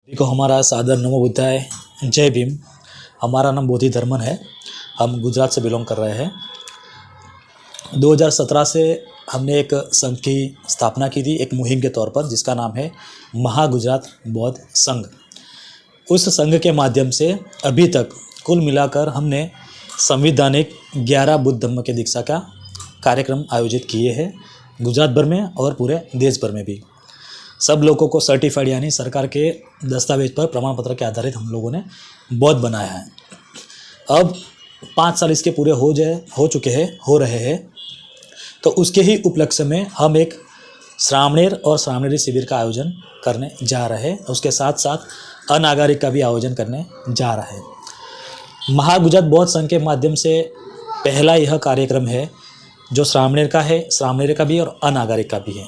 सभी को हमारा सादर नमो बुद्धाय, जय भीम। हमारा नाम बोधि धर्मन है। हम गुजरात से बिलोंग कर रहे हैं। 2017 से हमने एक संघ की स्थापना की थी, एक मुहिम के तौर पर, जिसका नाम है महागुजरात बौद्ध संघ। उस संघ के माध्यम से अभी तक कुल मिलाकर हमने संविधानिक 11 बुद्ध धम्म के दीक्षा का कार्यक्रम आयोजित किए हैं, गुजरात भर में और पूरे देश भर में भी। सब लोगों को सर्टिफाइड यानी सरकार के दस्तावेज पर प्रमाण पत्र के आधारित हम लोगों ने बौद्ध बनाया है। अब 5 साल इसके पूरे हो रहे हैं। तो उसके ही उपलक्ष्य में हम एक श्रामणेर और श्रामणेरी शिविर का आयोजन करने जा रहे हैं। उसके साथ साथ अनागारिक का भी आयोजन करने जा रहे हैं। महागुजरात बौद्ध संघ के माध्यम से पहला यह कार्यक्रम है जो श्रामणेर का है, श्रामणेर का भी और अनागारिक का भी है,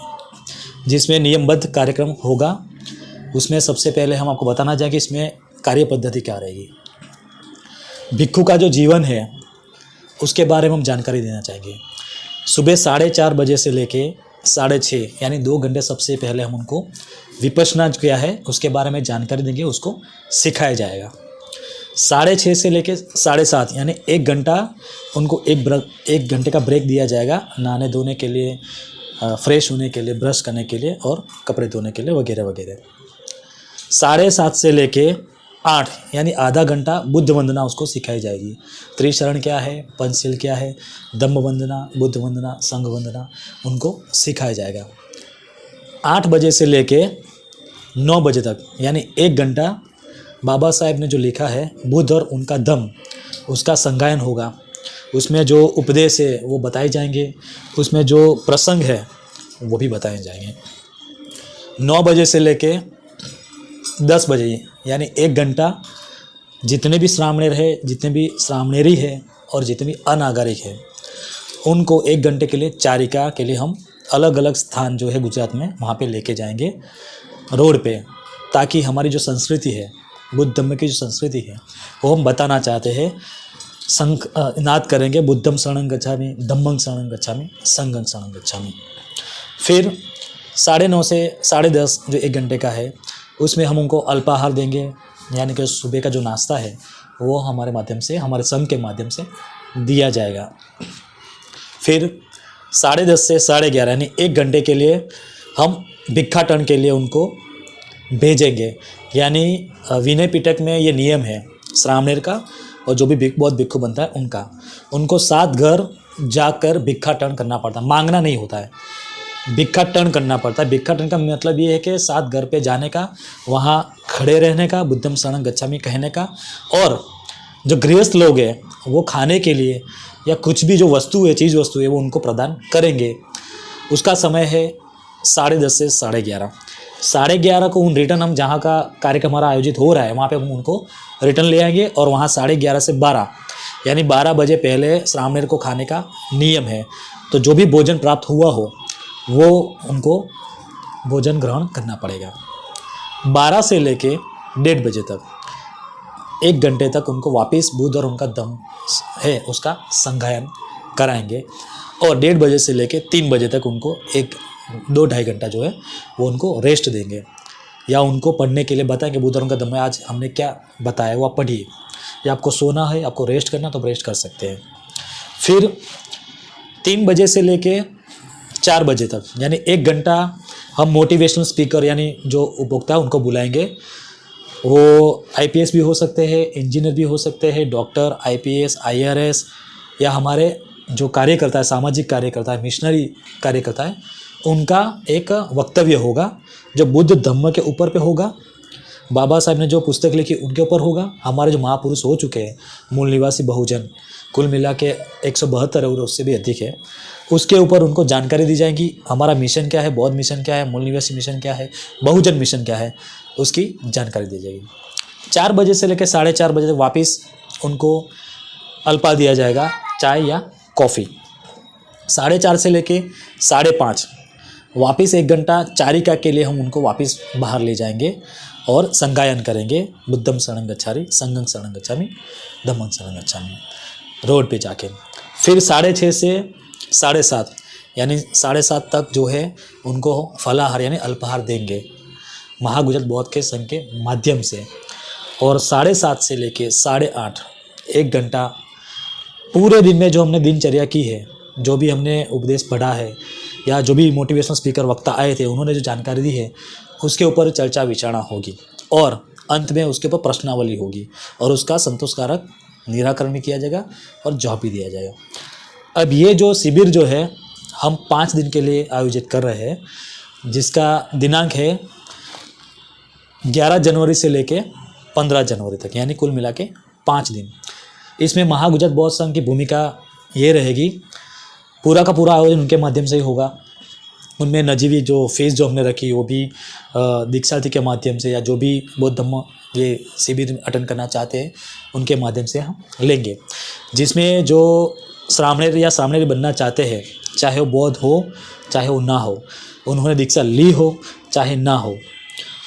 जिसमें नियमबद्ध कार्यक्रम होगा। उसमें सबसे पहले हम आपको बताना चाहेंगे इसमें कार्य पद्धति क्या रहेगी। भिक्षु का जो जीवन है उसके बारे में हम जानकारी देना चाहेंगे। सुबह 4:30 बजे से लेके 6:30 यानी 2 घंटे सबसे पहले हम उनको विपश्यना क्या है उसके बारे में जानकारी देंगे, उसको सिखाया जाएगा। 6:30 से लेके 7:30 यानी 1 घंटा उनको एक घंटे का ब्रेक दिया जाएगा, नहाने धोने के लिए, फ्रेश होने के लिए, ब्रश करने के लिए और कपड़े धोने के लिए वगैरह वगैरह। 7:30 से लेके 8 यानी आधा घंटा बुद्ध वंदना उसको सिखाई जाएगी। त्रिशरण क्या है, पंचशील क्या है, धम्म वंदना, बुद्ध वंदना, संघ वंदना उनको सिखाया जाएगा। 8 बजे से लेके 9 बजे तक यानी 1 घंटा बाबा साहेब ने जो लिखा है बुद्ध और उनका धम्म, उसका संगायन होगा। उसमें जो उपदेश है वो बताए जाएंगे, उसमें जो प्रसंग है वो भी बताए जाएंगे। 9 बजे से लेके 10 बजे यानी 1 घंटा जितने भी श्रामणेर है, जितने भी श्रामणेरी है और जितने भी अनागरिक है उनको 1 घंटे के लिए चारिका के लिए हम अलग अलग स्थान जो है गुजरात में वहाँ पे लेके जाएंगे रोड पे, ताकि हमारी जो संस्कृति है, बुद्ध धम्म की जो संस्कृति है वो हम बताना चाहते हैं। नाद करेंगे बुद्धं शरणं गच्छामि, धम्मं शरणं गच्छामि, संघं शरणं गच्छामि। फिर 9:30 से 10:30 जो 1 घंटे का है उसमें हम उनको अल्पाहार देंगे, यानी कि सुबह का जो नाश्ता है वो हमारे माध्यम से, हमारे संघ के माध्यम से दिया जाएगा। फिर 10:30 से 11:30 यानी 1 घंटे के लिए हम भिक्षाटन के लिए उनको भेजेंगे। यानी विनय पिटक में ये नियम है श्रामणेर का, और जो भी बौद्ध भिक्षु बनता है उनको 7 घर जाकर भिक्षाटन करना पड़ता है, मांगना नहीं होता है, भिक्षाटन करना पड़ता है। भिक्षाटन का मतलब ये है कि 7 घर पे जाने का, वहाँ खड़े रहने का, बुद्धं शरणं गच्छामि कहने का, और जो गृहस्थ लोग हैं वो खाने के लिए या कुछ भी जो वस्तु है, चीज़ वस्तु है, वो उनको प्रदान करेंगे। उसका समय है 10:30 से 11:30। 11:30 को उन रिटर्न हम जहाँ का कार्यक्रम हमारा आयोजित हो रहा है वहाँ पे हम उनको रिटर्न ले आएंगे, और वहाँ 11:30 से 12 यानी 12 बजे पहले श्रामणेर को खाने का नियम है। तो जो भी भोजन प्राप्त हुआ हो वो उनको भोजन ग्रहण करना पड़ेगा। 12 से लेके 1:30 बजे तक 1 घंटे तक उनको वापस बुद्ध और उनका धम्म है उसका संगायन कराएंगे, और 1:30 बजे से लेके 3 बजे तक उनको 2-2.5 घंटा जो है वो उनको रेस्ट देंगे, या उनको पढ़ने के लिए बताएंगे बुद्ध और उनका धम्म में आज हमने क्या बताया वो आप पढ़िए, या आपको सोना है, आपको रेस्ट करना तो रेस्ट कर सकते हैं। फिर 3 बजे से लेके 4 बजे तक यानी 1 घंटा हम मोटिवेशनल स्पीकर यानी जो उपभोक्ता उनको बुलाएंगे। वो IPS भी हो सकते हैं, इंजीनियर भी हो सकते हैं, डॉक्टर, IPS, IRS, या हमारे जो कार्यकर्ता है, सामाजिक कार्यकर्ता है, मिशनरी कार्यकर्ता है, उनका एक वक्तव्य होगा जो बुद्ध धम्म के ऊपर पे होगा। बाबा साहब ने जो पुस्तक लिखी उनके ऊपर होगा। हमारे जो महापुरुष हो चुके हैं, मूल निवासी बहुजन, कुल मिला के 172 और उससे भी अधिक है, उसके ऊपर उनको जानकारी दी जाएगी। हमारा मिशन क्या है, बौद्ध मिशन क्या है, मूल निवासी मिशन क्या है, बहुजन मिशन क्या है, उसकी जानकारी दी जाएगी। 4 बजे से लेकर 4:30 बजे तक वापस उनको अल्पा दिया जाएगा, चाय या कॉफ़ी। 4:30 से लेके 5:30 वापस 1 घंटा चारिका के लिए हम उनको वापस बाहर ले जाएंगे और संगायन करेंगे, बुद्धं शरणं गच्छामि, संघं शरणं गच्छामि, धम्मं शरणं गच्छामि, रोड पे जाके। फिर 6:30 से 7:30 यानी 7:30 तक जो है उनको फलाहार यानी अल्पाहार देंगे। महागुजरात बौद्ध के संघ के माध्यम से। और 7:30 से लेके 8:30 1 घंटा पूरे दिन में जो हमने दिनचर्या की है, जो भी हमने उपदेश पढ़ा है या जो भी मोटिवेशनल स्पीकर वक्ता आए थे उन्होंने जो जानकारी दी है उसके ऊपर चर्चा विचारणा होगी और अंत में उसके ऊपर प्रश्नावली होगी और उसका संतोषकारक निराकरण भी किया जाएगा और जवाब भी दिया जाएगा। अब ये जो शिविर जो है हम 5 दिन के लिए आयोजित कर रहे हैं, जिसका दिनांक है 11 जनवरी से लेके 15 जनवरी तक, यानी कुल मिला के 5 दिन। इसमें महागुजरात बौद्ध संघ की भूमिका ये रहेगी, पूरा का पूरा आयोजन उनके माध्यम से ही होगा। उनमें नजीवी जो फेस जो हमने रखी वो भी दीक्षार्थी के माध्यम से या जो भी बौद्ध धम्म ये शिविर अटेंड करना चाहते हैं उनके माध्यम से हम लेंगे। जिसमें जो श्रामणेर या श्रामणेरी बनना चाहते हैं, चाहे वो बौद्ध हो चाहे वो ना हो, उन्होंने दीक्षा ली हो चाहे ना हो,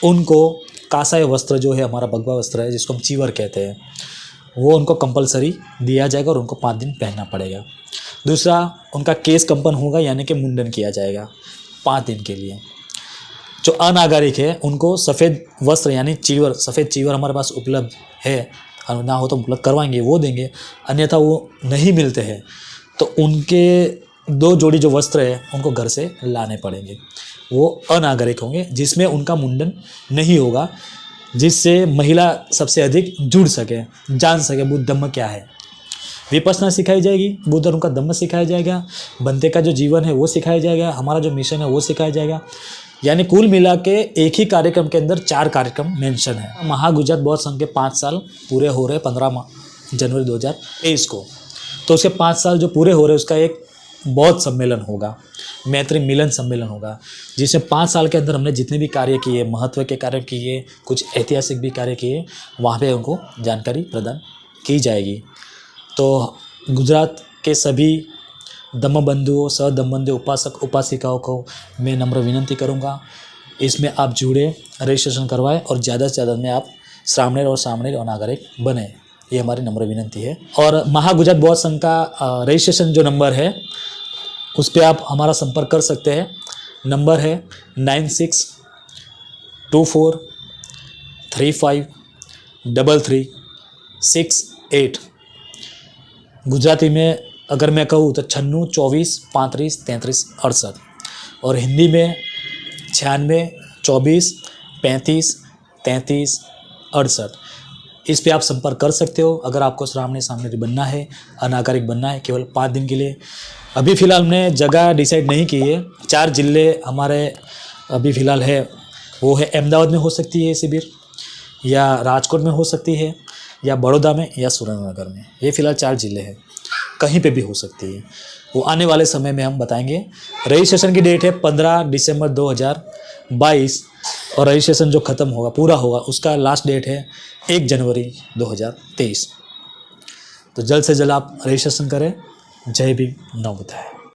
उनको कासाय वस्त्र जो है हमारा भगवा वस्त्र है जिसको हम चीवर कहते हैं, वो उनको कंपलसरी दिया जाएगा और उनको 5 दिन पहनना पड़ेगा। दूसरा, उनका केस कंपन होगा यानी कि मुंडन किया जाएगा 5 दिन के लिए। जो अनागरिक है उनको सफ़ेद वस्त्र यानी चीवर, सफ़ेद चीवर हमारे पास उपलब्ध है, ना हो तो उपलब्ध करवाएंगे, वो देंगे, अन्यथा वो नहीं मिलते हैं तो उनके 2 जोड़ी जो वस्त्र है उनको घर से लाने पड़ेंगे। वो अनागरिक होंगे जिसमें उनका मुंडन नहीं होगा, जिससे महिला सबसे अधिक जुड़ सके, जान सके बुद्ध धम्म क्या है। विपස්සना सिखाई जाएगी, बुद्ध धर्म का धम्म सिखाया जाएगा, बनते का जो जीवन है वो सिखाया जाएगा, हमारा जो मिशन है वो सिखाया जाएगा। यानी कुल मिला के एक ही कार्यक्रम के अंदर 4 कार्यक्रम मेंशन है। महागुजरात बौद्ध संघ के 5 साल पूरे हो रहे 15 जनवरी 2023 को, तो उसके 5 साल जो पूरे हो रहे उसका एक बौद्ध सम्मेलन होगा, मैत्री मिलन सम्मेलन होगा, जिसमें 5 साल के अंदर हमने जितने भी कार्य किए, महत्व के कार्य किए, कुछ ऐतिहासिक भी कार्य किए, वहाँ पे उनको जानकारी प्रदान की जाएगी। तो गुजरात के सभी धम्म बंधुओं, सधम्म बंधु, उपासक उपासिकाओं को मैं नम्र विनंती करूंगा, इसमें आप जुड़े, रजिस्ट्रेशन करवाएं और ज़्यादा से ज़्यादा में आप श्रामणेर और नागरिक बने, ये हमारी नम्र विनंती है। और महागुजरात बौद्ध संघ का रजिस्ट्रेशन जो नंबर है उस पर आप हमारा संपर्क कर सकते हैं। नंबर है 9624353368। गुजराती में अगर मैं कहूँ तो 96 24 35 33 68 और हिंदी में 96 24 35 33 68। इस पे आप संपर्क कर सकते हो अगर आपको श्रामणेरी बनना है, अनागरिक बनना है केवल 5 दिन के लिए। अभी फ़िलहाल हमने जगह डिसाइड नहीं की है, 4 ज़िले हमारे अभी फ़िलहाल है, वो है अहमदाबाद में हो सकती है शिविर, या राजकोट में हो सकती है, या बड़ौदा में, या सुरेंद्रनगर में। ये फ़िलहाल 4 ज़िले हैं, कहीं पे भी हो सकती है, वो आने वाले समय में हम बताएंगे। रजिस्ट्रेशन की डेट है 15 दिसंबर 2022 और रजिस्ट्रेशन जो ख़त्म होगा पूरा होगा उसका लास्ट डेट है 1 जनवरी 2023। तो जल्द से जल्द आप रजिस्ट्रेशन करें। जय भीम, नमो बुद्धाय।